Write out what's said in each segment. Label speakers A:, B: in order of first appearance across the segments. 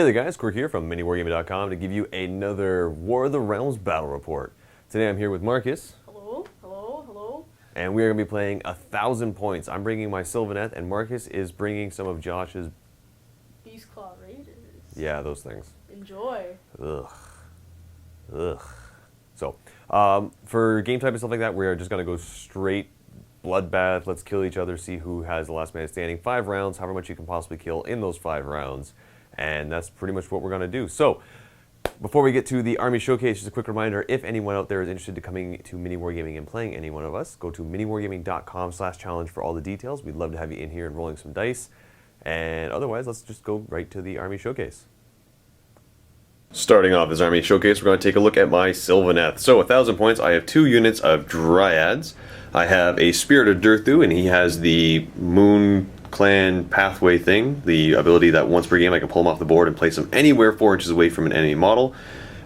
A: Hey there guys, Quirk here from MiniWarGaming.com to give you another War of the Realms battle report. Today I'm here with Markus.
B: Hello, hello, hello.
A: And we are going to be playing 1,000 points. I'm bringing my Sylvaneth and Markus is bringing some of Josh's...
B: Beastclaw Raiders.
A: Yeah, those things.
B: Enjoy.
A: Ugh. Ugh. So, for game type and stuff like that, we're just going to go straight bloodbath. Let's kill each other, see who has the last man standing. 5 rounds, however much you can possibly kill in those 5 rounds. And that's pretty much what we're going to do. So, before we get to the army showcase, just a quick reminder, if anyone out there is interested in coming to MiniWarGaming and playing any one of us, go to miniwargaming.com/challenge for all the details. We'd love to have you in here and rolling some dice. And otherwise, let's just go right to the army showcase. Starting off this army showcase, we're going to take a look at my Sylvaneth. So, 1,000 points, I have 2 units of Dryads. I have a Spirit of Durthu, and he has the Moon Clan Pathway thing, the ability that once per game I can pull him off the board and place him anywhere 4 inches away from an enemy model.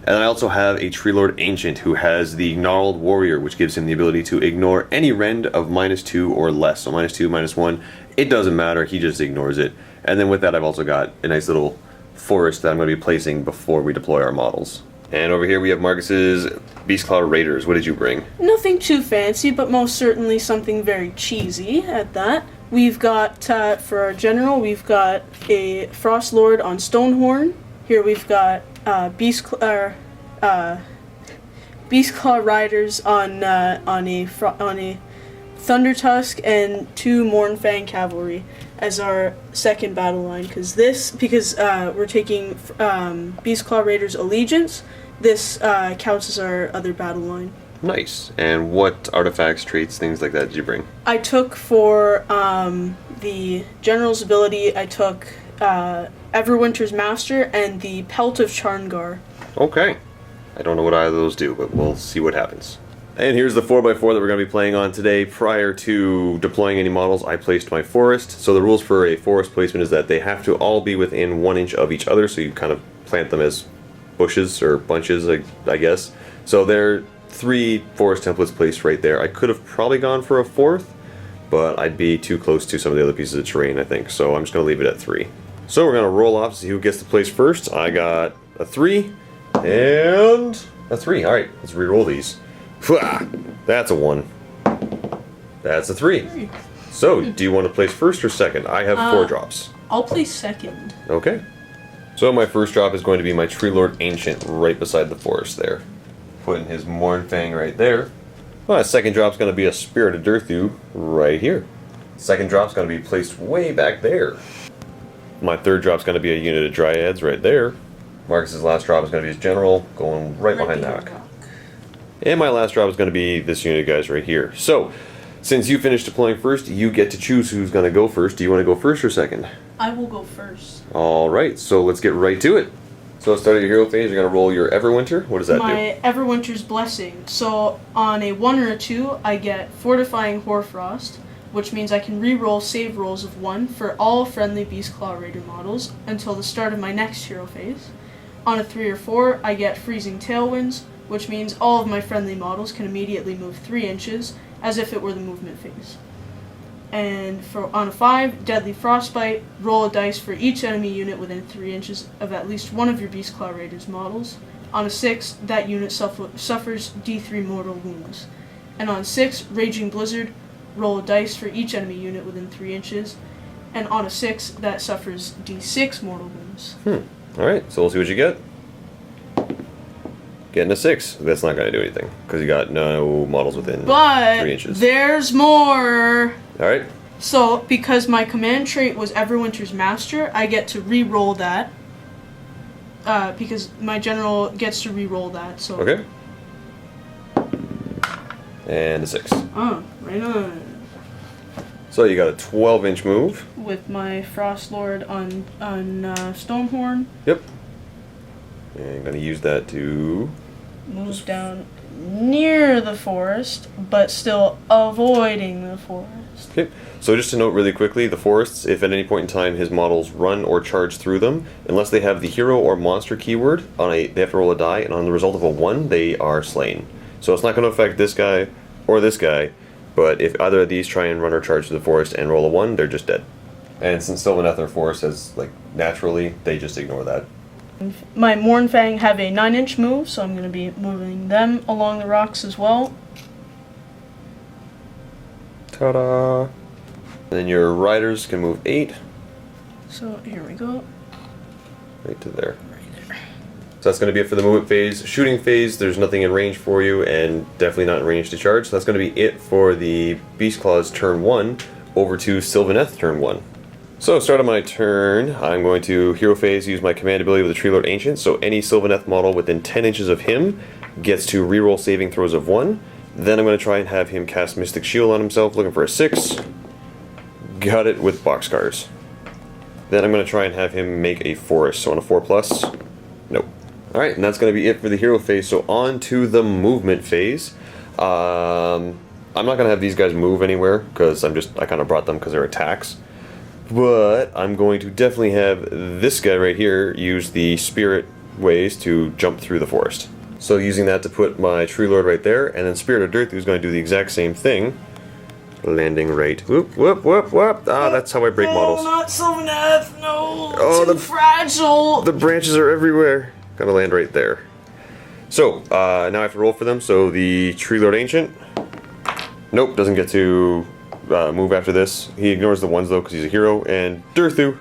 A: And I also have a Tree Lord Ancient who has the Gnarled Warrior, which gives him the ability to ignore any rend of -2 or less. So -2, -1, it doesn't matter, he just ignores it. And then with that I've also got a nice little forest that I'm going to be placing before we deploy our models. And over here we have Markus's Beastclaw Raiders. What did you bring?
B: Nothing too fancy, but most certainly something very cheesy at that. We've got, for our general, we've got a Frost Lord on Stonehorn. Here we've got Beastclaw Riders on a Thunder Tusk and 2 Mournfang Cavalry as our second battle line. Because we're taking Beastclaw Raiders Allegiance, this counts as our other battle line.
A: Nice. And what artifacts, traits, things like that did you bring?
B: I took for the general's ability, I took Everwinter's Master and the Pelt of Charngar.
A: Okay. I don't know what either of those do, but we'll see what happens. And here's the 4x4 that we're going to be playing on today. Prior to deploying any models, I placed my forest. So the rules for a forest placement is that they have to all be within 1 inch of each other, so you kind of plant them as bushes or bunches, I guess. So they're 3 forest templates placed right there. I could have probably gone for a 4th, but I'd be too close to some of the other pieces of terrain, I think. So I'm just going to leave it at 3. So we're going to roll off to see who gets the place first. I got a 3 and a 3. Alright, let's re-roll these. That's a 1. That's a 3. So, do you want to place first or second? I have 4 drops.
B: I'll place second.
A: Okay. So my first drop is going to be my Tree Lord Ancient right beside the forest there. Putting his Mournfang right there. My second drop's going to be a Spirit of Durthu right here. Second drop's going to be placed way back there. My third drop's going to be a unit of Dryads right there. Markus's last drop is going to be his General, going right behind that. And my last drop is going to be this unit of guys right here. So, since you finished deploying first, you get to choose who's going to go first. Do you want to go first or second?
B: I will go first.
A: Alright, so let's get right to it. So at the start of your hero phase, you're going to roll your Everwinter. What does that do?
B: My Everwinter's Blessing. So on a 1 or a 2, I get Fortifying Hoarfrost, which means I can re-roll save rolls of 1 for all friendly Beastclaw Raider models until the start of my next hero phase. On a 3 or 4, I get Freezing Tailwinds, which means all of my friendly models can immediately move 3 inches, as if it were the movement phase. And on a 5, Deadly Frostbite, roll a dice for each enemy unit within 3 inches of at least one of your Beastclaw Raiders models. On a 6, that unit suffers D3 mortal wounds. And on 6, Raging Blizzard, roll a dice for each enemy unit within 3 inches. And on a 6, that suffers D6 mortal wounds.
A: Alright, so we'll see what you get. Getting a 6. That's not going to do anything, because you got no models within 3 inches.
B: But there's more!
A: Alright.
B: So, because my command trait was Everwinter's Master, I get to re-roll that. Because my general gets to re-roll that, so...
A: Okay. And a 6.
B: Oh, right on.
A: So you got a 12-inch move.
B: With my Frost Lord on Stonehorn.
A: Yep. And I'm going to use that to...
B: Move down near the forest, but still avoiding the forest.
A: Okay, so just to note really quickly, the forests, if at any point in time his models run or charge through them, unless they have the hero or monster keyword, they have to roll a die, and on the result of a 1, they are slain. So it's not going to affect this guy or this guy, but if either of these try and run or charge through the forest and roll a 1, they're just dead. And since Sylvaneth or forest has, naturally, they just ignore that.
B: My Mornfang have a 9-inch move, so I'm going to be moving them along the rocks as well.
A: Ta-da! And then your riders can move 8.
B: So here we go.
A: Right to there.
B: Right there.
A: So that's going to be it for the movement phase. Shooting phase, there's nothing in range for you, and definitely not in range to charge. So that's going to be it for the Beastclaw's turn 1, over to Sylvaneth turn 1. So, start of my turn, I'm going to hero phase, use my command ability with the Tree Lord Ancient. So any Sylvaneth model within 10 inches of him gets to reroll saving throws of 1. Then I'm going to try and have him cast Mystic Shield on himself, looking for a 6. Got it with boxcars. Then I'm going to try and have him make a forest. So on a 4+, nope. Alright, and that's going to be it for the hero phase. So on to the movement phase. I'm not going to have these guys move anywhere, because I kind of brought them because they're attacks. But I'm going to definitely have this guy right here use the spirit ways to jump through the forest. So using that to put my Tree Lord right there, and then Spirit of Dearth is going to do the exact same thing. Landing right. Whoop, whoop, whoop, whoop. Ah, that's how I break models.
B: No, not Sylvaneth, no.
A: Oh,
B: too fragile.
A: The branches are everywhere. Gotta land right there. So, now I have to roll for them. So the Tree Lord Ancient. Nope, doesn't get to move after this. He ignores the ones though because he's a hero. And Durthu.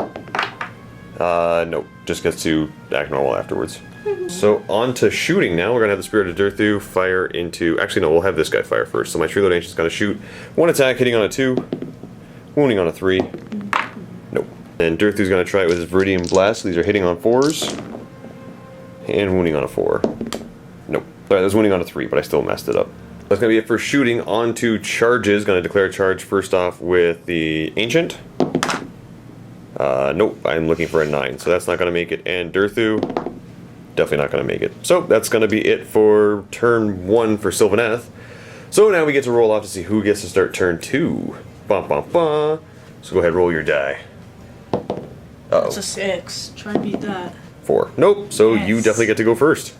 A: Nope, just gets to act normal afterwards. So on to shooting now. We're gonna have the Spirit of Durthu fire into. Actually, no, we'll have this guy fire first. So my Tree Lord Ancient's gonna shoot 1 attack, hitting on a 2, wounding on a 3. Nope. And Durthu's gonna try it with his Viridian Blast. These are hitting on 4s and wounding on a 4. Nope. Alright, that was wounding on a 3, but I still messed it up. That's going to be it for shooting. On to charges. Going to declare a charge first off with the Ancient. Nope, I'm looking for a 9, so that's not going to make it. And Durthu, definitely not going to make it. So that's going to be it for turn 1 for Sylvaneth. So now we get to roll off to see who gets to start turn 2. Bum, bum, bum. So go ahead, roll your die. Uh-oh.
B: It's a 6. Try and beat that.
A: 4. Nope, so
B: Yes.
A: you definitely get to go first.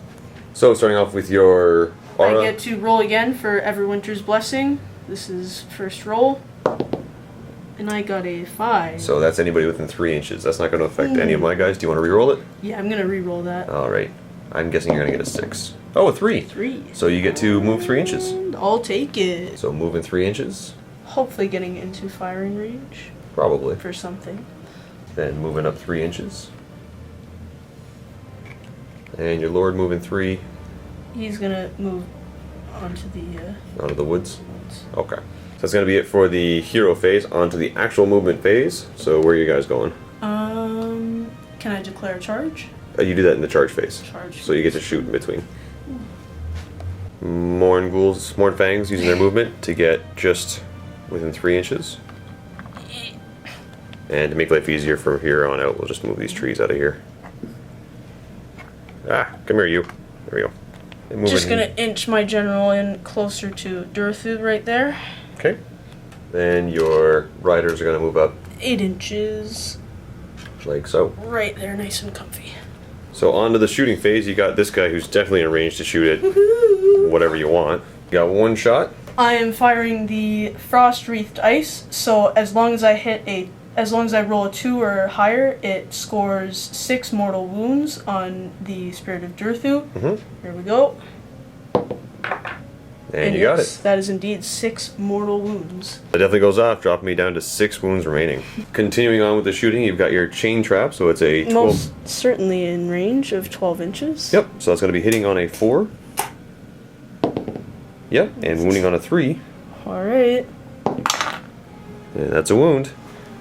A: So starting off with your aura.
B: I get to roll again for Everwinter's Blessing. This is first roll. And I got a 5.
A: So that's anybody within 3 inches. That's not going to affect any of my guys. Do you want to reroll it?
B: Yeah, I'm going to re-roll that.
A: Alright. I'm guessing you're going to get a 6. Oh, a 3.
B: 3.
A: So you get to move 3 inches.
B: And I'll take it.
A: So moving 3 inches?
B: Hopefully getting into firing range
A: Probably.
B: for something.
A: Then moving up 3 inches. And your Lord moving 3
B: He's going to move onto the
A: onto the woods.
B: woods.
A: Okay. So that's going to be it for the hero phase. On to the actual movement phase. So where are you guys going?
B: Can I declare a charge?
A: You do that in the charge phase.
B: Charge.
A: So you get to shoot in between. Morn ghouls, Morn fangs using their movement to get just within 3 inches. And to make life easier from here on out, we'll just move these trees out of here. Ah, come here, you. There we go. And move
B: Just
A: in.
B: gonna inch my general in closer to Durthu right there.
A: Okay. Then your riders are gonna move up
B: 8 inches.
A: like so.
B: Right there, nice and comfy.
A: So on to the shooting phase. You got this guy who's definitely in range to shoot it
B: Woohoo!
A: whatever you want. You got 1 shot.
B: I am firing the Frost Wreathed Ice, so as long as I roll a 2 or higher, it scores 6 mortal wounds on the Spirit of Durthu.
A: Mm-hmm.
B: Here we go.
A: And you got
B: yes,
A: it.
B: That is indeed 6 mortal wounds.
A: It definitely goes off, dropping me down to 6 wounds remaining. Continuing on with the shooting, you've got your chain trap, so it's a 12.
B: Most certainly in range of 12 inches.
A: Yep, so that's going to be hitting on a 4. Yep, and wounding on a 3.
B: Alright.
A: And that's a wound.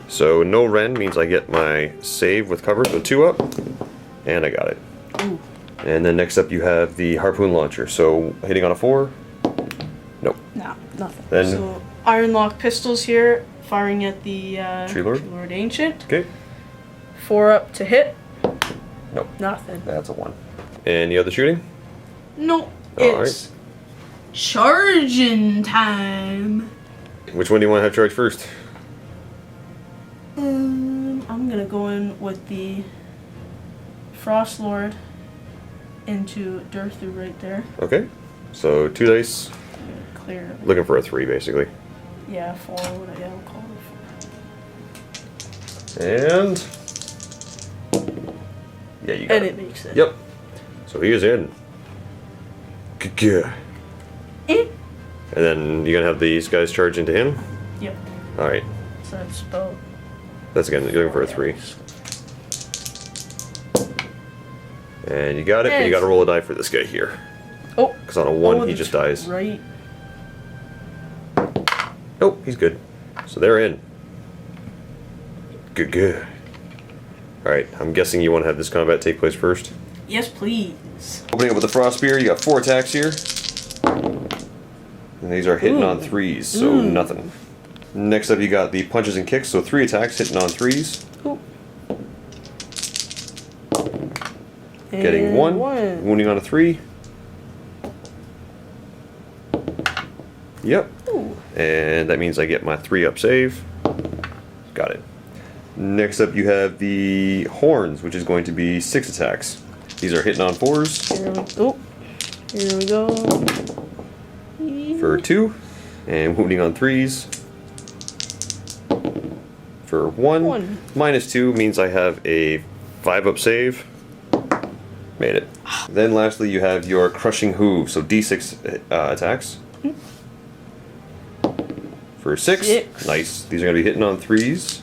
A: So no rend means I get my save with cover, so 2 up. And I got it.
B: Ooh.
A: And then next up you have the Harpoon Launcher. So hitting on a 4. Nope.
B: Nah, nothing.
A: Then-
B: So Iron Lock pistols here, firing at the
A: Tree Lord?
B: Tree Lord Ancient.
A: Okay.
B: 4 up to hit.
A: Nope.
B: Nothing.
A: That's a 1. And the other shooting?
B: No,
A: Alright.
B: it's charging time.
A: Which one do you want to have charge first?
B: I'm gonna go in with the Frost Lord into Durthu right there.
A: Okay. So 2 dice.
B: I'm gonna clear.
A: Looking for a 3 basically.
B: Yeah, 4. Yeah, we'll call it 4.
A: And Yeah, you got
B: and
A: it.
B: it makes it.
A: Yep. So he is in.
B: Eh.
A: And then you're gonna have these guys charge into him?
B: Yep.
A: Alright.
B: So that's spell.
A: That's again, you're looking for a 3. And you got it, and you gotta roll a die for this guy here.
B: Oh.
A: Because on a 1, he just dies.
B: Right.
A: Nope, he's good. So they're in. Good. Alright, I'm guessing you want to have this combat take place first.
B: Yes, please.
A: Opening up with the Frost Spear, you got 4 attacks here. And these are hitting on 3s, so nothing. Next up you got the punches and kicks, so 3 attacks hitting on 3s.
B: Ooh.
A: Getting 1, wounding on a 3. Yep.
B: Ooh.
A: And that means I get my 3-up save. Got it. Next up you have the horns, which is going to be 6 attacks. These are hitting on 4s.
B: Here we go.
A: For 2. And wounding on 3s. For 1. Minus 2 means I have a 5-up save. Made it. Then lastly you have your crushing hoof, so d6 attacks. For 6. Nice. These are going to be hitting on 3s.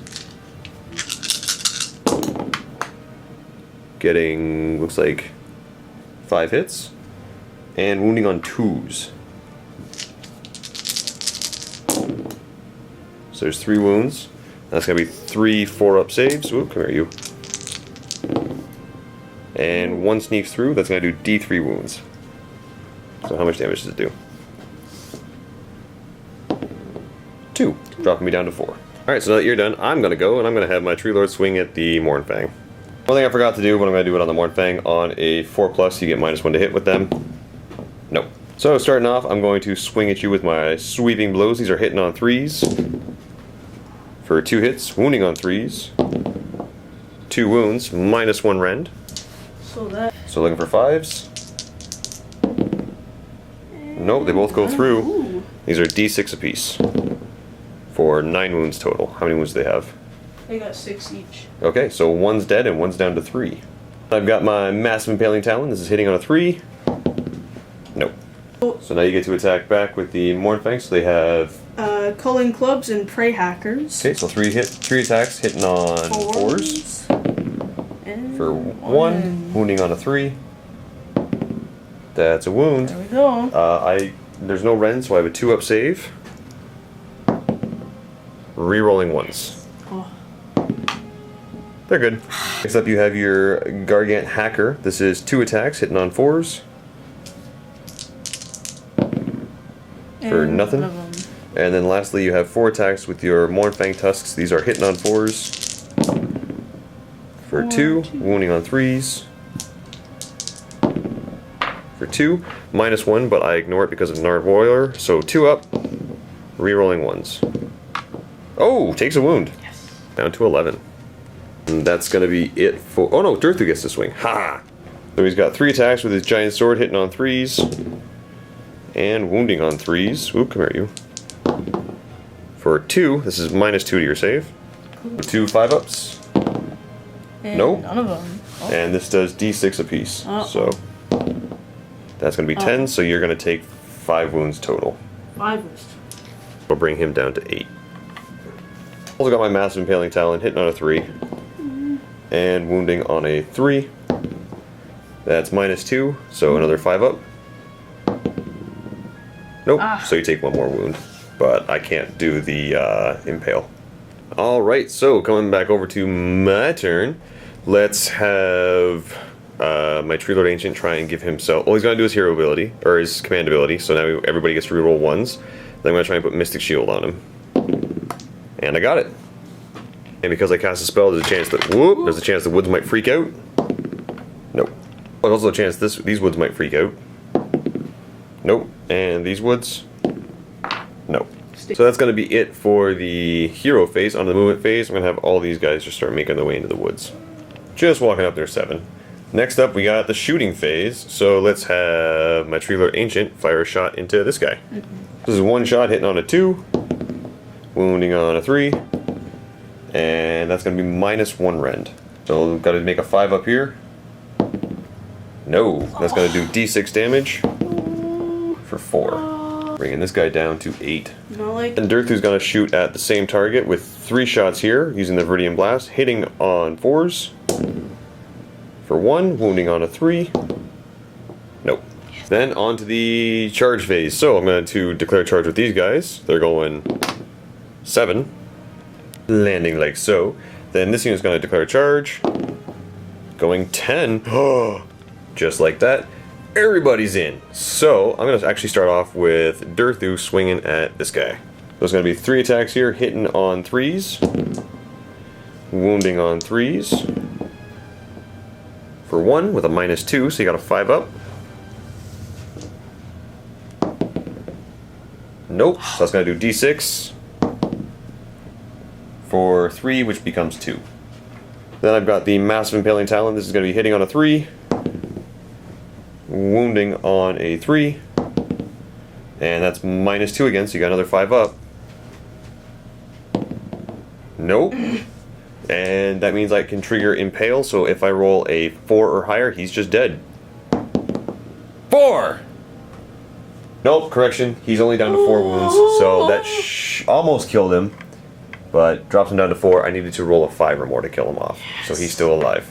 A: Getting, looks like, 5 hits. And wounding on 2s. So there's 3 wounds. That's going to be 3 4-up saves. Ooh, come here, you. And 1 sneaks through. That's going to do D3 wounds. So how much damage does it do? 2, dropping me down to 4. Alright, so now that you're done, I'm going to go and I'm going to have my Tree Lord swing at the Mournfang. One thing I forgot to do, but I'm going to do it on the Mournfang. On a 4+, you get -1 to hit with them. Nope. So starting off, I'm going to swing at you with my sweeping blows. These are hitting on 3s. For 2 hits, wounding on 3s. 2 wounds, -1 rend. So looking for 5s. Nope, they both go through.
B: Ooh.
A: These are D6 apiece. For 9 wounds total. How many wounds do they have?
B: They got 6 each.
A: Okay, so 1's dead and 1's down to 3. I've got my Massive Impaling Talon. This is hitting on a 3. Nope. So now you get to attack back with the Mournfang. So they have...
B: Culling Clubs and Prey Hackers.
A: Okay, so 3 attacks hitting on 4s. For 1, wounding on a 3. That's a wound.
B: There we go.
A: There's no rend, so I have a 2-up save. Rerolling 1s.
B: Oh.
A: They're good. Next up you have your Gargant Hacker. This is 2 attacks hitting on 4s. For nothing. And then lastly you have 4 attacks with your Mournfang Tusks. These are hitting on 4s. For 2, wounding on 3s. For 2, -1, but I ignore it because of Nard Warrior. So 2 up, rerolling 1s. Oh, takes a wound.
B: Yes.
A: Down to 11. And that's going to be it for... Oh no, Dirthu gets to swing. Ha! So he's got 3 attacks with his giant sword hitting on 3s. And wounding on 3s. Ooh, come here, you. For 2, this is -2 to your save. 2 5-ups. Nope.
B: None of them. Oh.
A: And this does D6 apiece. So that's going to be 10, so you're going to take 5 wounds total.
B: 5.
A: We'll bring him down to 8. Also got my Massive Impaling Talon hitting on a 3. And wounding on a 3. That's -2, so another 5-up. Nope, so you take 1 more wound. But I can't do the impale. Alright, so coming back over to my turn. Let's have my Tree Lord Ancient try and give himself... Well, he's going to do his hero ability, or his command ability, so now everybody gets to reroll 1s. Then I'm going to try and put Mystic Shield on him. And I got it. And because I cast a spell, there's a chance that... Whoop! There's a chance the woods might freak out. Nope. There's also a chance these woods might freak out. Nope. And these woods... Nope. So that's going to be it for the hero phase. On the movement phase, I'm going to have all these guys just start making their way into the woods. Just walking up there 7. Next up, we got the shooting phase. So let's have my Tree Lord Ancient fire a shot into this guy. This is 1 shot hitting on a 2, wounding on a 3, and that's going to be -1 rend. So we've got to make a 5 up here. No, that's going to do D6 damage for 4. Bringing this guy down to 8.
B: Not like.
A: And Dirthu's going to shoot at the same target with 3 shots here using the Viridian Blast, hitting on 4s for 1, wounding on a 3. Nope. Then on to the charge phase. So I'm going to declare charge with these guys. They're going 7, landing like so. Then this unit's going to declare charge, going 10. Just like that. Everybody's in. So I'm going to actually start off with Dirthu swinging at this guy. There's going to be 3 attacks here, hitting on 3s, wounding on 3s for 1 with a -2, so you got a 5 up. Nope, so that's going to do D6 for 3, which becomes 2. Then I've got the Massive Impaling Talon. This is going to be hitting on a 3, wounding on a 3, and that's -2 again, so you got another 5 up. Nope. And that means I can trigger Impale, so if I roll a 4 or higher, he's just dead. 4! Nope, correction, he's only down to 4 wounds, so that almost killed him, but drops him down to 4. I needed to roll a 5 or more to kill him off, so he's still alive.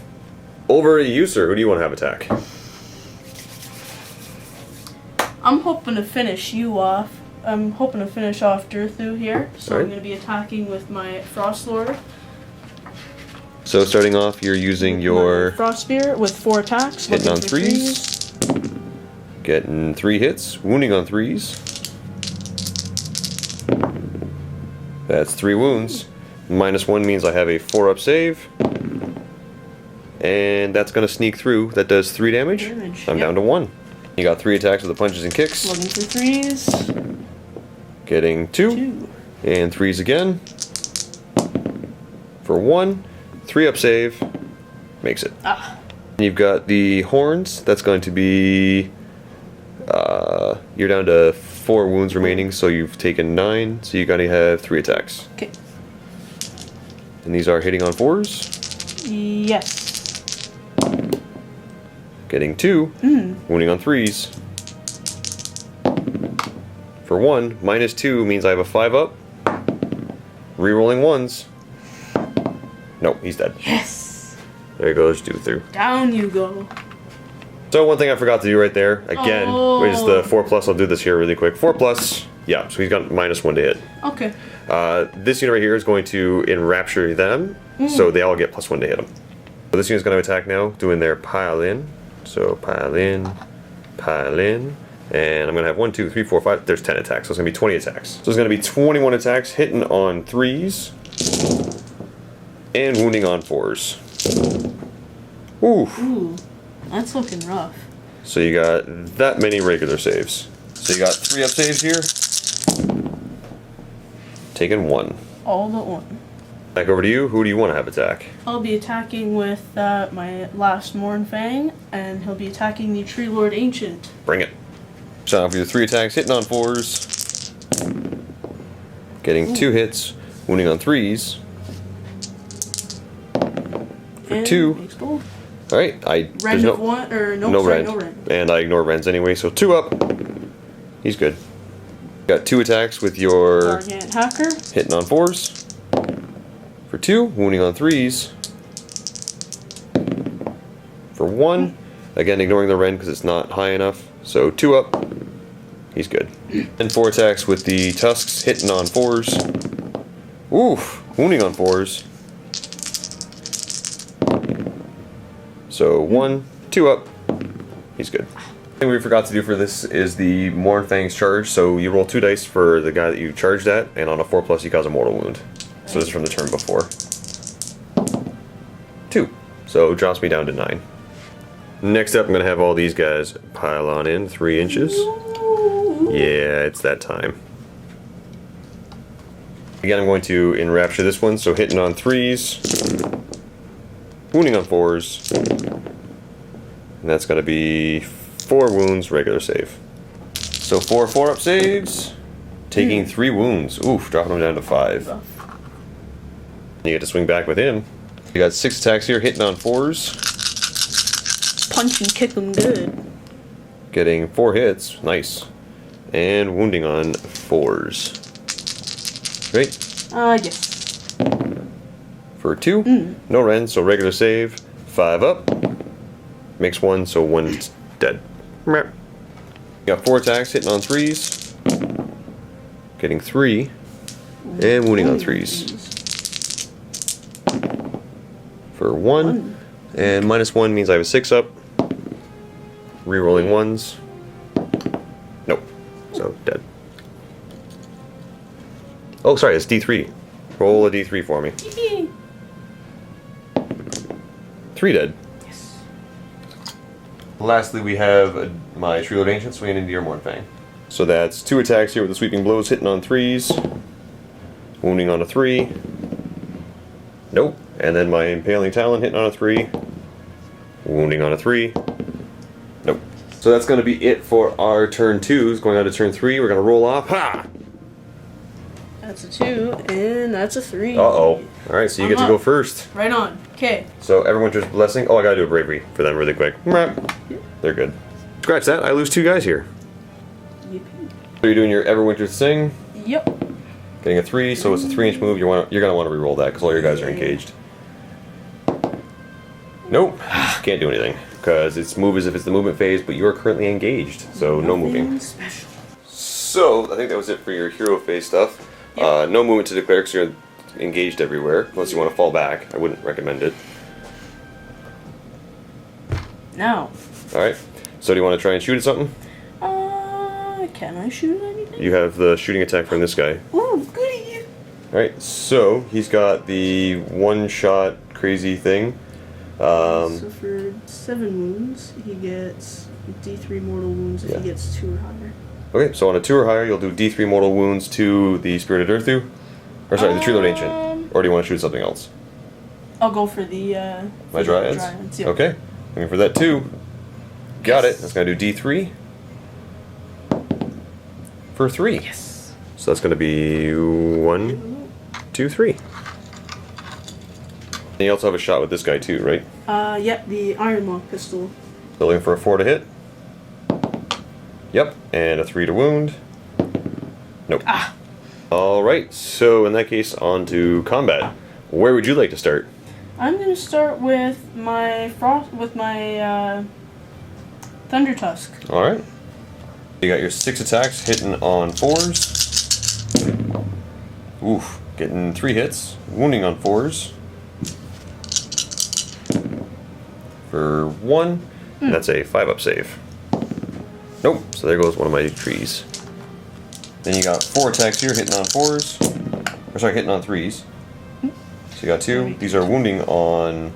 A: Over to you, sir. Who do you want to have attack?
B: I'm hoping to finish you off. I'm hoping to finish off Dirthu here, so
A: Alright.
B: I'm going to be attacking with my Frost Lord.
A: So starting off, you're using your
B: My Frost Spear with 4 attacks.
A: hitting on
B: looking for
A: 3s, getting 3 hits, wounding on 3s. That's 3 wounds. -1 means I have a 4-up save. And that's going to sneak through. That does 3 damage. I'm down to 1. You got 3 attacks with the punches and kicks.
B: Looking for 3s.
A: Getting 2. And 3s again. For 1. 3-up save. Makes it. You've got the horns. That's going to be... you're down to 4 wounds remaining, so you've taken 9. So you got to have 3 attacks.
B: Okay.
A: And these are hitting on 4s.
B: Yes.
A: Getting 2. Wounding on 3s. For 1. -2 means I have a 5 up. Rerolling 1s. Nope, he's dead.
B: Yes.
A: There goes Dirthu.
B: Down you go.
A: So one thing I forgot to do right there, again, is the 4+. I'll do this here really quick. 4+, yeah, so he's got -1 to hit.
B: Okay.
A: This unit right here is going to enrapture them, so they all get +1 to hit them. So this unit's going to attack now, doing their pile in. So pile in, and I'm going to have 1, 2, 3, 4, 5, there's 10 attacks, so it's going to be 20 attacks. So it's going to be 21 attacks, hitting on 3s, and wounding on 4s. Oof.
B: Ooh, that's looking rough.
A: So you got that many regular saves. So you got 3-up saves here. Taking 1.
B: All but 1.
A: Back over to you. Who do you want to have attack?
B: I'll be attacking with my last Mornfang, and he'll be attacking the Tree Lord Ancient.
A: Bring it. So for your 3 attacks, hitting on 4s. Getting 2 hits, wounding on 3s. For
B: And
A: 2.
B: makes gold.
A: Alright,
B: Rend of 1, or no
A: rend.
B: Rend.
A: And I ignore rends anyway, so 2 up. He's good. Got 2 attacks with your
B: Gargant Hacker.
A: hitting on 4s. For 2, wounding on 3s. For 1, again ignoring the rend because it's not high enough. So 2 up, he's good. And 4 attacks with the tusks, hitting on 4s. Oof, wounding on 4s. So 1, 2 up, he's good. The thing we forgot to do for this is the Mornfang's charge. So you roll 2 dice for the guy that you charged at, and on a 4+ you cause a mortal wound. So this is from the turn before. 2. So it drops me down to 9. Next up, I'm going to have all these guys pile on in 3 inches. Yeah, it's that time. Again, I'm going to enrapture this one, so hitting on 3s, wounding on 4s, and that's going to be 4 wounds, regular save. So 4 4-up saves, taking 3 wounds. Oof, dropping him down to 5. You get to swing back with him. You got 6 attacks here, hitting on 4s.
B: punch and kick them good.
A: Getting 4 hits, nice. And wounding on 4s. Right?
B: Yes.
A: For 2, no rend, so regular save. 5 up. Makes 1, so 1's dead. Got 4 attacks, hitting on 3s. Getting 3. And wounding on 3s. For 1. And -1 means I have a 6 up. Rerolling 1s. Nope. So dead. Oh, sorry, it's D3. Roll a D3 for me. 3 dead.
B: Yes.
A: Lastly, we have my Trio of Ancient swinging into your Mornfang. So that's 2 attacks here with the sweeping blows, hitting on 3s. Wounding on a 3. Nope. And then my Impaling Talon hitting on a 3. Wounding on a 3. Nope. So that's going to be it for our turn 2s. Going on to turn 3, we're going to roll off. Ha!
B: That's a 2, and that's a 3.
A: Uh-oh. Alright, so you get to go first.
B: Right on. Okay.
A: So Everwinter's Blessing. Oh, I gotta do a Bravery for them really quick. They're good. Scratch that, I lose 2 guys here.
B: Yippee.
A: So you're doing your Everwinter's thing.
B: Yep.
A: Getting a 3, so it's a 3-inch move. You're gonna want to re-roll that because all your guys are engaged. Nope, can't do anything because its move is if it's the movement phase, but you are currently engaged, so no moving.
B: Special.
A: So I think that was it for your hero phase stuff.
B: Yep.
A: No movement to declare because you're engaged everywhere unless you want to fall back. I wouldn't recommend it.
B: Now.
A: All right. So do you want to try and shoot at something?
B: Can I shoot anything?
A: You have the shooting attack from this guy.
B: Ooh, goody.
A: Alright, so he's got the one-shot crazy thing.
B: So for 7 wounds, he gets D3 mortal wounds if he gets 2 or higher.
A: Okay, so on a 2 or higher, you'll do D3 mortal wounds to the Spirited Earthu. Or sorry, the True Lord Ancient. Or do you want to shoot something else?
B: I'll go for the
A: My Dryads?
B: Yep.
A: Okay, looking for that too. Got it. That's going to do D3. For 3.
B: Yes.
A: So that's going to be 1, 2, 3. And you also have a shot with this guy too, right?
B: Yep, the Iron Maw pistol.
A: So looking for a 4 to hit. Yep, and a 3 to wound. Nope.
B: Ah.
A: Alright, so in that case, on to combat. Where would you like to start?
B: I'm gonna start with my Thunder Tusk.
A: Alright. You got your 6 attacks hitting on 4s. Oof, getting 3 hits. Wounding on 4s. For 1. And that's a 5-up save. Nope, so there goes one of my trees. Then you got 4 attacks here hitting on 4s. Or sorry, hitting on 3s. So you got 2. These are wounding on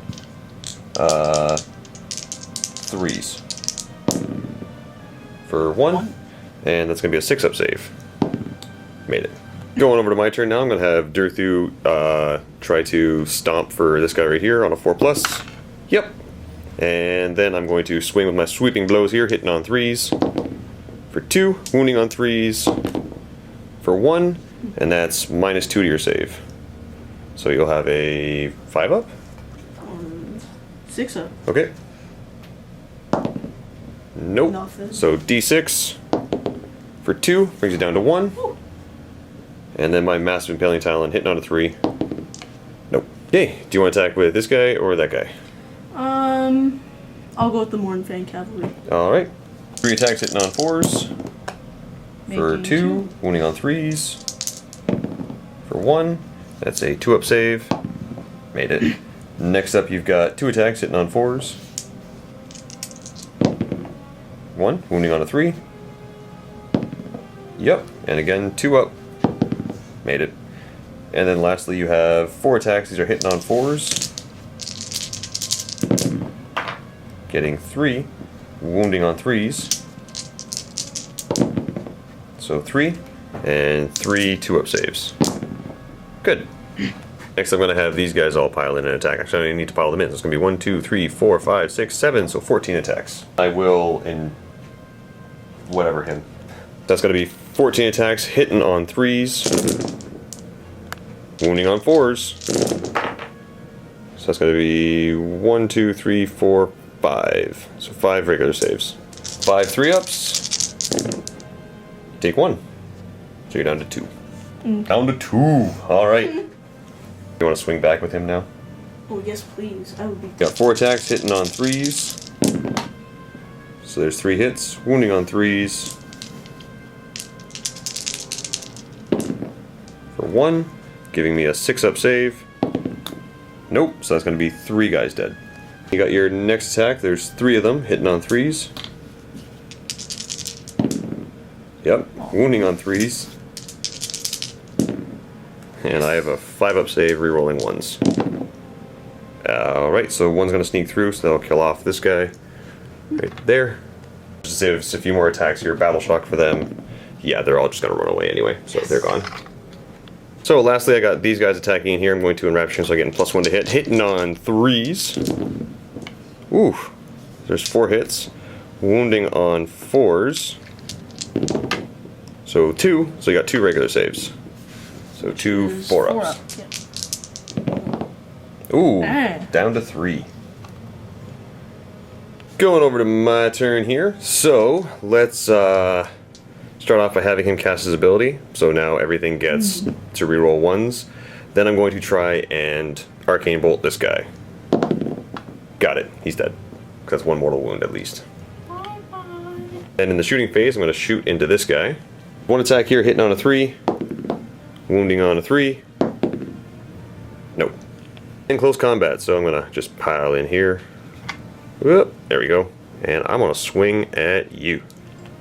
A: 3s. For 1. And that's going to be a 6-up save. Made it. Going over to my turn now, I'm going to have Durthu try to stomp for this guy right here on a 4+. Yep. And then I'm going to swing with my sweeping blows here, hitting on 3s. For 2, wounding on 3s. For 1, and that's -2 to your save. So you'll have a 5-up?
B: 6-up.
A: Okay. Nope.
B: Nothing.
A: So D6 for 2 brings it down to 1.
B: Ooh.
A: And then my Massive Impaling Talon hitting on a 3. Nope. Hey, do you want to attack with this guy or that guy?
B: I'll go with the Mornfang Cavalry.
A: Alright. 3 attacks hitting on 4s. For
B: Making
A: 2, wounding on 3s. For 1, that's a 2-up save. Made it. Next up, you've got 2 attacks hitting on 4s. 1, wounding on a 3. Yep, and again, 2 up. Made it. And then lastly, you have 4 attacks. These are hitting on 4s. Getting 3, wounding on 3s. So 3, and 3 2-up saves. Good. Next, I'm going to have these guys all pile in an attack. Actually, I don't even need to pile them in. So it's going to be 1, 2, 3, 4, 5, 6, 7, so 14 attacks. I will, in whatever him. That's going to be 14 attacks, hitting on 3s, wounding on 4s. So that's going to be 1, 2, 3, 4, 5. So 5 regular saves. 5 3-ups. Take 1. So you're down to 2. Down to 2. Alright. You want to swing back with him now?
B: Oh, yes, please. I would be.
A: Got 4 attacks, hitting on 3s. So there's 3 hits, wounding on 3s. For 1, giving me a 6-up save. Nope, so that's going to be 3 guys dead. You got your next attack, there's 3 of them, hitting on 3s. Yep, wounding on 3s. And I have a 5-up save, rerolling 1s. Alright, so 1's going to sneak through, so that'll kill off this guy. Right there. Just saves a few more attacks here, battle shock for them. Yeah, they're all just going to run away anyway, so they're gone. So lastly, I got these guys attacking in here. I'm going to Enrapturing, so I'm getting +1 to hit. Hitting on 3s. Ooh, there's 4 hits. Wounding on 4s. So 2, so you got 2 regular saves. So 2 4-ups. Yeah. Ooh, down to 3. Going over to my turn here. So let's start off by having him cast his ability. So now everything gets to reroll 1s. Then I'm going to try and Arcane Bolt this guy. Got it. He's dead. Because that's 1 mortal wound at least. And in the shooting phase, I'm going to shoot into this guy. 1 attack here, hitting on a 3. Wounding on a 3. Nope. In close combat, so I'm going to just pile in here. Whoop, there we go. And I'm going to swing at you.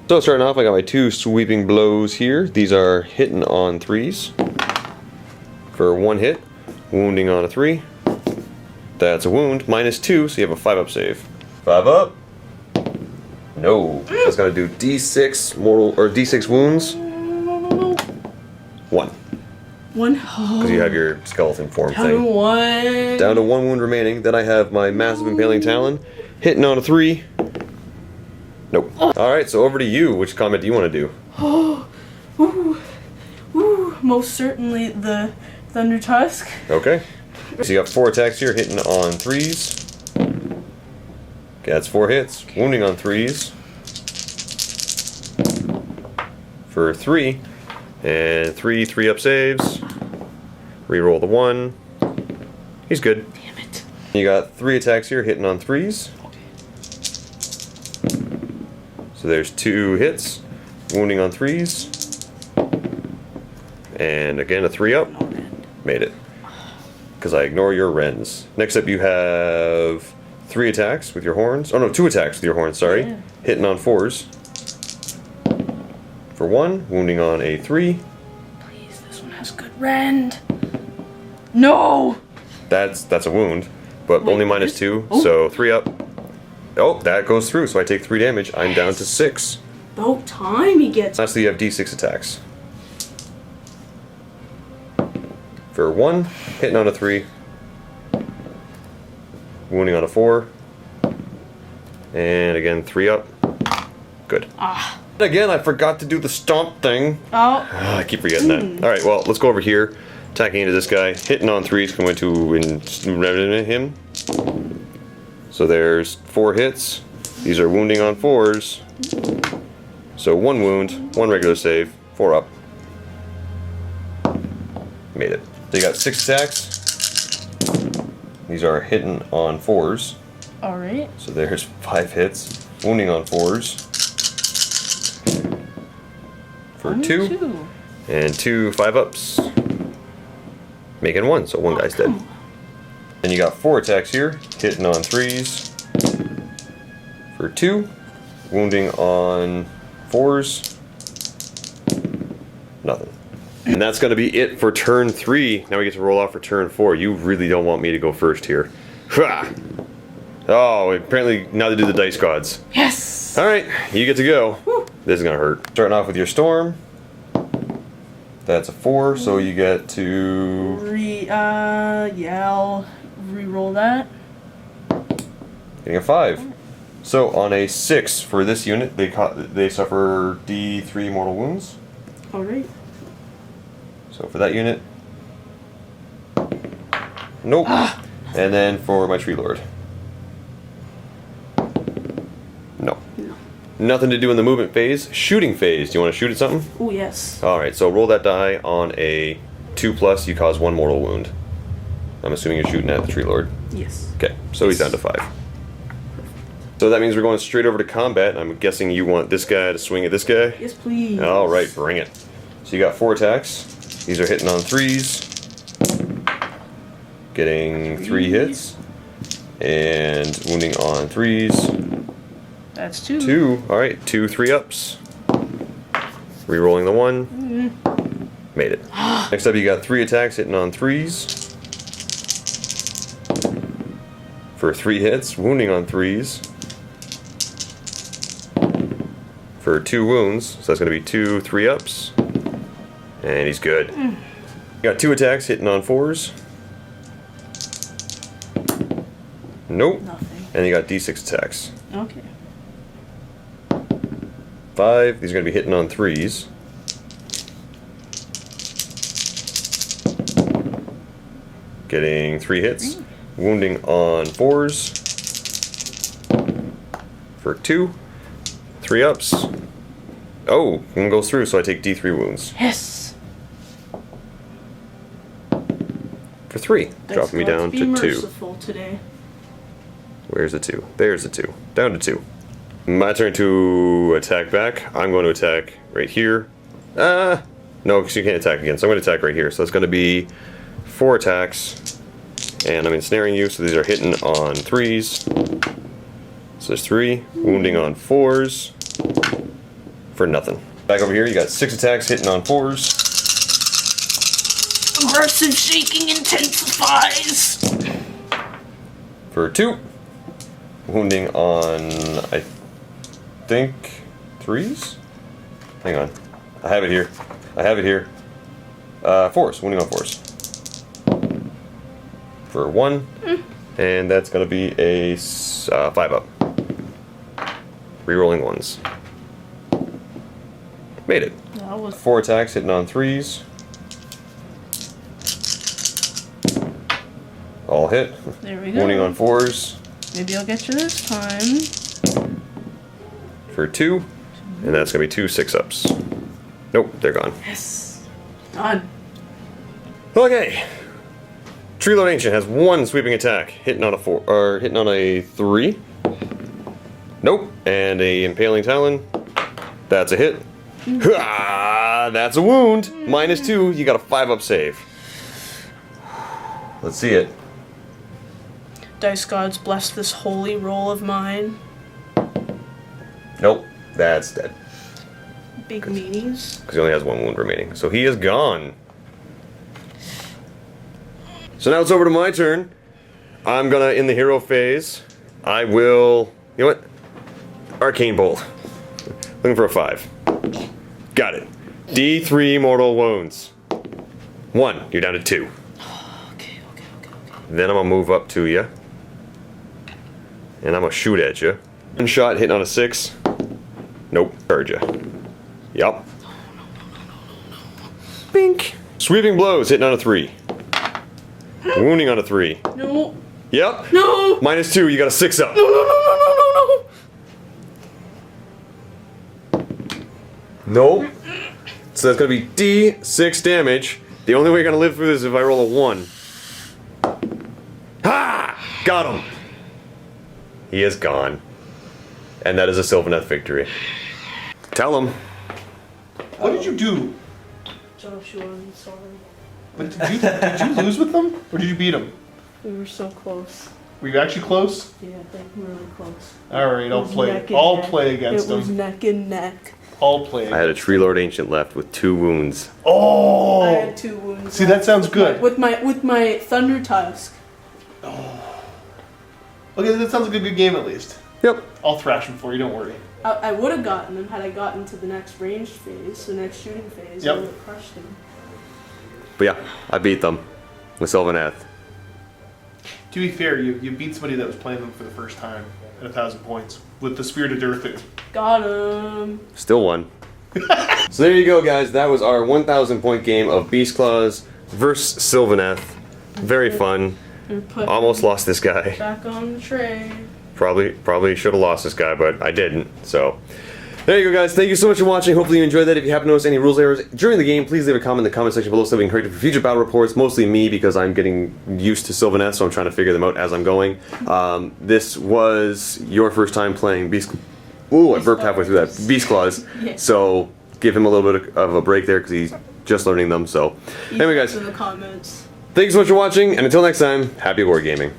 A: So starting off, I got my 2 sweeping blows here. These are hitting on 3s. For 1 hit. Wounding on a 3. That's a wound. -2, so you have a 5-up save. 5 up. No. That's got to do D6 mortal, or D6 wounds. 1.
B: 1.
A: Because you have your skeleton form
B: Down to
A: thing.
B: 1.
A: Down to 1 wound remaining. Then I have my massive impaling talon. Hitting on a 3. Nope. Alright, so over to you. Which combat do you want to do?
B: Most certainly the Thunder Tusk.
A: Okay. So you got 4 attacks here, hitting on 3s. Okay, that's 4 hits. Wounding on 3s. For 3. And 3 3-up saves. Reroll the 1. He's good.
B: Damn it.
A: You got 3 attacks here, hitting on 3s. So there's 2 hits. Wounding on 3s. And again, a 3-up. Made it. Because I ignore your Wrens. Next up, you have 3 attacks with your horns. Oh no, 2 attacks with your horns, sorry.
B: Yeah.
A: Hitting on 4s. For 1, wounding on a 3.
B: Please, this one has good rend. No!
A: That's a wound, but
B: Wait,
A: only
B: this-
A: -2,
B: oh.
A: so 3 up. Oh, that goes through, so I take 3 damage. I'm down to 6.
B: About time he gets.
A: Lastly, you have D6 attacks. For 1, hitting on a 3. Wounding on a 4. And again, 3 up. Good. Again, I forgot to do the stomp thing.
B: Oh.
A: I keep forgetting that. Alright, well, let's go over here. Attacking into this guy. Hitting on 3s, going to him. So there's 4 hits. These are wounding on 4s. So 1 wound, 1 regular save, 4 up. Made it. So you got 6 attacks. These are hitting on 4s.
B: Alright.
A: So there's 5 hits. Wounding on 4s. For 2. And 2 5-ups. Making 1, so 1 guy's dead. Then you got 4 attacks here. Hitting on 3s. For 2. Wounding on 4s. Nothing. And that's going to be it for turn 3. Now we get to roll off for turn 4. You really don't want me to go first here. Ha! Oh, apparently now to do the dice gods.
B: Yes!
A: Alright, you get to go. This is going to hurt. Starting off with your storm. That's a 4, so you get to...
B: Yeah, I'll re-roll that.
A: Getting a 5. So on a 6 for this unit, they suffer D3 mortal wounds.
B: Alright.
A: So for that unit, nope. And then for my tree lord, No.
B: No.
A: Nothing to do in the movement phase. Shooting phase. Do you want to shoot at something?
B: Oh, yes.
A: Alright, so roll that die on a 2+, you cause 1 mortal wound. I'm assuming you're shooting at the Tree Lord.
B: Yes.
A: Okay, so he's down to 5. So that means we're going straight over to combat. I'm guessing you want this guy to swing at this guy?
B: Yes, please.
A: Alright, bring it. So you got 4 attacks. These are hitting on 3s. Getting 3 hits. And wounding on 3s.
B: That's 2.
A: 2. Alright, 2 3-ups. Rerolling the 1. Made it. Next up, you got 3 attacks hitting on 3s. For 3 hits, wounding on 3s. For 2 wounds, so that's going to be 2 3-ups. And he's good. You got 2 attacks hitting on 4s. Nope.
B: Nothing.
A: And you got D6 attacks.
B: Okay.
A: 5, these are going to be hitting on 3s. Getting 3 hits. Wounding on 4s. For 2. 3-ups. Oh, one goes through, so I take D3 wounds.
B: Yes.
A: For 3. Dropping me down
B: Be
A: to 2.
B: merciful today.
A: Where's the 2? There's the 2. Down to 2. My turn to attack back. I'm going to attack right here. No, because you can't attack again, so I'm going to attack right here. So it's going to be 4 attacks. And I'm ensnaring you, so these are hitting on 3s. So there's 3. Wounding on 4s. For nothing. Back over here, you got 6 attacks hitting on 4s.
B: Aggressive shaking intensifies.
A: For 2. Wounding on, I think, 3s? Hang on. I have it here. 4s. Wounding on 4s. For 1. And that's going to be a 5-up. Rerolling 1s. Made it.
B: That was
A: 4 attacks hitting on 3s. All hit.
B: There we go.
A: Wounding on 4s.
B: Maybe I'll get you this time.
A: For 2. And that's going to be 2 6-ups. Nope, they're gone.
B: Yes. Done.
A: Okay. Tree Lord Ancient has 1 sweeping attack, hitting on a 4 or hitting on a 3. Nope. And a Impaling Talon. That's a hit. That's a wound. -2. You got a 5-up save. Let's see it.
B: Dice gods bless this holy roll of mine.
A: Nope. That's dead.
B: Big meanies.
A: Because he only has 1 wound remaining. So he is gone. So now it's over to my turn. I'm gonna, in the hero phase, I will, you know what? Arcane Bolt. Looking for a 5. Got it. D3 mortal wounds. 1, you're down to 2.
B: Okay.
A: Then I'm gonna move up to you. And I'm gonna shoot at you. 1 shot hitting on a 6. Nope. Charge you. Yup. Bink. Sweeping blows hitting on a 3. Wounding on a 3.
B: No.
A: Yep.
B: No.
A: -2, you got a 6-up.
B: No.
A: Nope. So that's gonna be D6 damage. The only way you're gonna live through this is if I roll a 1. Ha! Got him! He is gone. And that is a Sylvaneth victory. Tell him.
C: What did you do?
B: Joshua, I'm sorry.
C: But did you lose with them? Or did you beat them?
B: We were so close.
C: Were you actually close?
B: Yeah, like really close.
C: Alright, I'll
B: It was
C: play.
B: neck and
C: I'll
B: neck.
C: play against
B: It was
C: them.
B: neck and neck.
C: I'll play.
A: I had a Tree Lord Ancient left with 2 wounds.
B: I
C: Oh!
B: had 2 wounds.
C: See,
B: left
C: that sounds
B: with
C: good.
B: with my Thunder Tusk.
C: Okay, that sounds like a good game at least.
A: Yep.
C: I'll thrash him for you, don't worry.
B: I would have gotten him had I gotten to the next ranged phase, the next shooting phase.
C: Yep.
B: I would have crushed him.
A: But yeah, I beat them with Sylvaneth.
C: To be fair, you beat somebody that was playing them for the first time at 1,000 points with the Spirited Earth.
B: Got him.
A: Still won. So there you go, guys. That was our 1,000 point game of Beastclaws versus Sylvaneth. Very fun.
B: And put
A: Almost lost this guy.
B: back on the tray.
A: Probably should have lost this guy, but I didn't. So there you go, guys. Thank you so much for watching. Hopefully you enjoyed that. If you happen to notice any rules errors during the game, please leave a comment in the comment section below so we can correct it for future battle reports. Mostly me, because I'm getting used to Sylvaneth, so I'm trying to figure them out as I'm going. This was your first time playing Beast. Ooh, I burped halfway through that. Beastclaws.
B: Yeah.
A: So give him a little bit of a break there because he's just learning them. So anyway, guys.
B: In the comments.
A: Thank you so much for watching, and until next time, happy wargaming.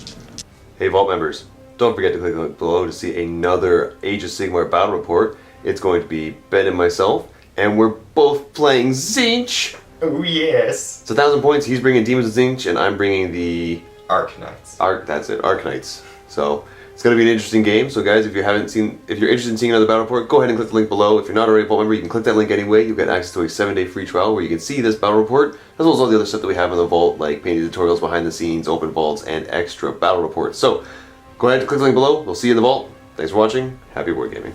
A: Hey Vault members, don't forget to click the link below to see another Age of Sigmar battle report. It's going to be Ben and myself, and we're both playing Tzeentch.
D: Oh yes.
A: It's 1,000 points. He's bringing Demons of Tzeentch, and I'm bringing the
D: Arknights.
A: That's it, Arknights. So it's going to be an interesting game. So guys, if you're interested in seeing another battle report, go ahead and click the link below. If you're not already a Vault member, you can click that link anyway. You'll get access to a 7-day free trial where you can see this battle report, as well as all the other stuff that we have in the Vault, like painting tutorials, behind the scenes, open vaults, and extra battle reports. So go ahead and click the link below. We'll see you in the Vault. Thanks for watching. Happy wargaming.